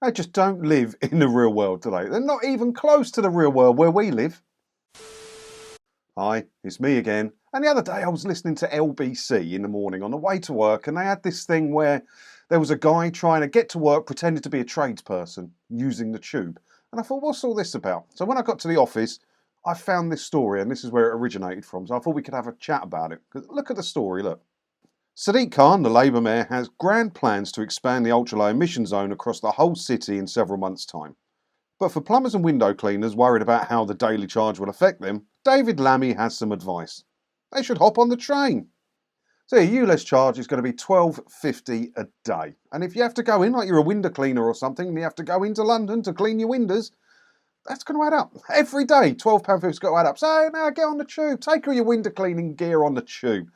They just don't live in the real world, do they? They're not even close to the real world where we live. Hi, it's me again. And the other day I was listening to LBC in the morning on the way to work, and they had this thing where there was a guy trying to get to work pretending to be a tradesperson using the tube. And I thought, what's all this about? So when I got to the office, I found this story, and this is where it originated from. So I thought we could have a chat about it. Look at the story, look. ChilliJonCarne, the Labour mayor, has grand plans to expand the ultra-low emission zone across the whole city in several months' time. But for plumbers and window cleaners worried about how the daily charge will affect them, David Lammy has some advice. They should hop on the train. So your ULEZ charge is going to be $12.50 a day. And if you have to go in, like you're a window cleaner or something, and you have to go into London to clean your windows, that's going to add up. Every day, £12.50 has got to add up. So now get on the tube. Take all your window cleaning gear on the tube.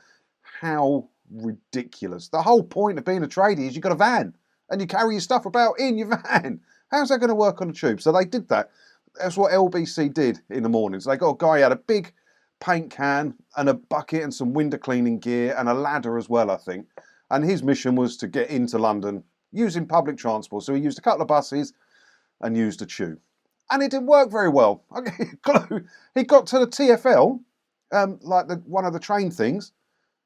How ridiculous. The whole point of being a tradie is you've got a van and you carry your stuff about in your van. How's that going to work on the tube? So they did that. That's what LBC did in the mornings. They got a guy who had a big paint can and a bucket and some window cleaning gear and a ladder as well, I think. And his mission was to get into London using public transport. So he used a couple of buses and used a tube. And it didn't work very well. He got to the TfL, one of the train things,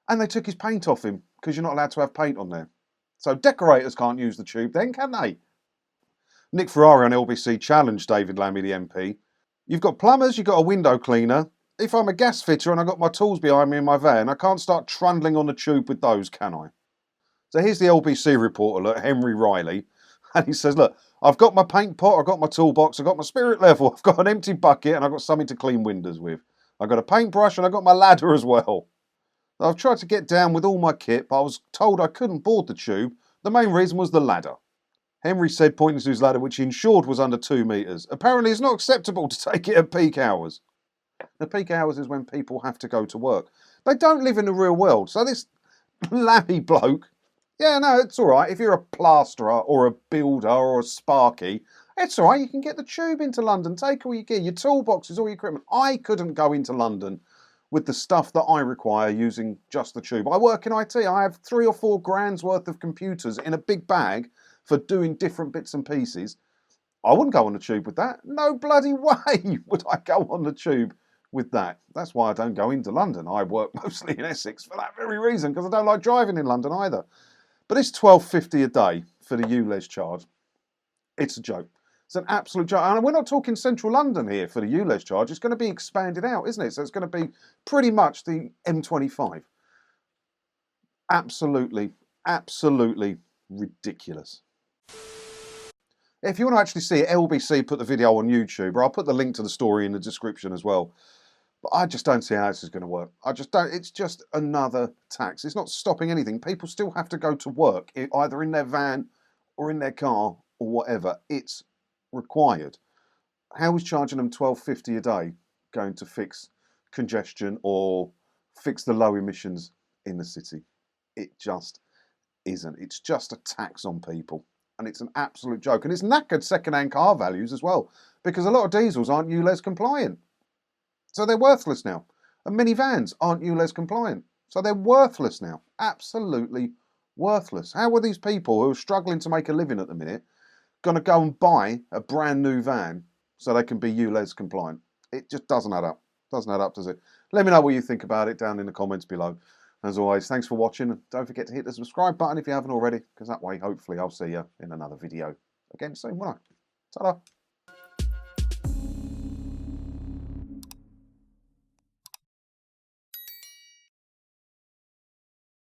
and they took his paint off him because you're not allowed to have paint on there. So decorators can't use the tube then, can they? Nick Ferrari on LBC challenged David Lammy, the MP. You've got plumbers, you've got a window cleaner. If I'm a gas fitter and I've got my tools behind me in my van, I can't start trundling on the tube with those, can I? So here's the LBC reporter, look, Henry Riley. And he says, look, I've got my paint pot, I've got my toolbox, I've got my spirit level, I've got an empty bucket, and I've got something to clean windows with. I've got a paintbrush and I've got my ladder as well. I've tried to get down with all my kit, but I was told I couldn't board the tube. The main reason was the ladder. Henry said, pointing to his ladder, which he ensured was under 2 metres. Apparently it's not acceptable to take it at peak hours. The peak hours is when people have to go to work. They don't live in the real world. So this Lammy bloke, yeah, no, it's all right. If you're a plasterer or a builder or a sparky, it's all right. You can get the tube into London, take all your gear, your toolboxes, all your equipment. I couldn't go into London with the stuff that I require using just the tube. I work in IT. I have 3 or 4 grand's worth of computers in a big bag for doing different bits and pieces. I wouldn't go on the tube with that. No bloody way would I go on the tube with that. That's why I don't go into London. I work mostly in Essex for that very reason, because I don't like driving in London either. But it's $12.50 a day for the ULEZ charge. It's a joke. It's an absolute joke. And we're not talking central London here for the ULEZ charge. It's going to be expanded out, isn't it? So it's going to be pretty much the M25. Absolutely, absolutely ridiculous. If you want to actually see it, LBC put the video on YouTube, or I'll put the link to the story in the description as well. But I just don't see how this is going to work. I just don't. It's just another tax. It's not stopping anything. People still have to go to work, either in their van or in their car or whatever. It's required. How is charging them $12.50 a day going to fix congestion or fix the low emissions in the city? It just isn't. It's just a tax on people. And it's an absolute joke. And it's knackered second-hand car values as well, because a lot of diesels aren't ULEZ compliant. So they're worthless now. And minivans aren't ULEZ compliant. So they're worthless now. Absolutely worthless. How are these people who are struggling to make a living at the minute going to go and buy a brand new van so they can be ULEZ compliant? It just doesn't add up. Doesn't add up, does it? Let me know what you think about it down in the comments below. As always, thanks for watching. And don't forget to hit the subscribe button if you haven't already, because that way, hopefully, I'll see you in another video again soon, won't I? Ta-da!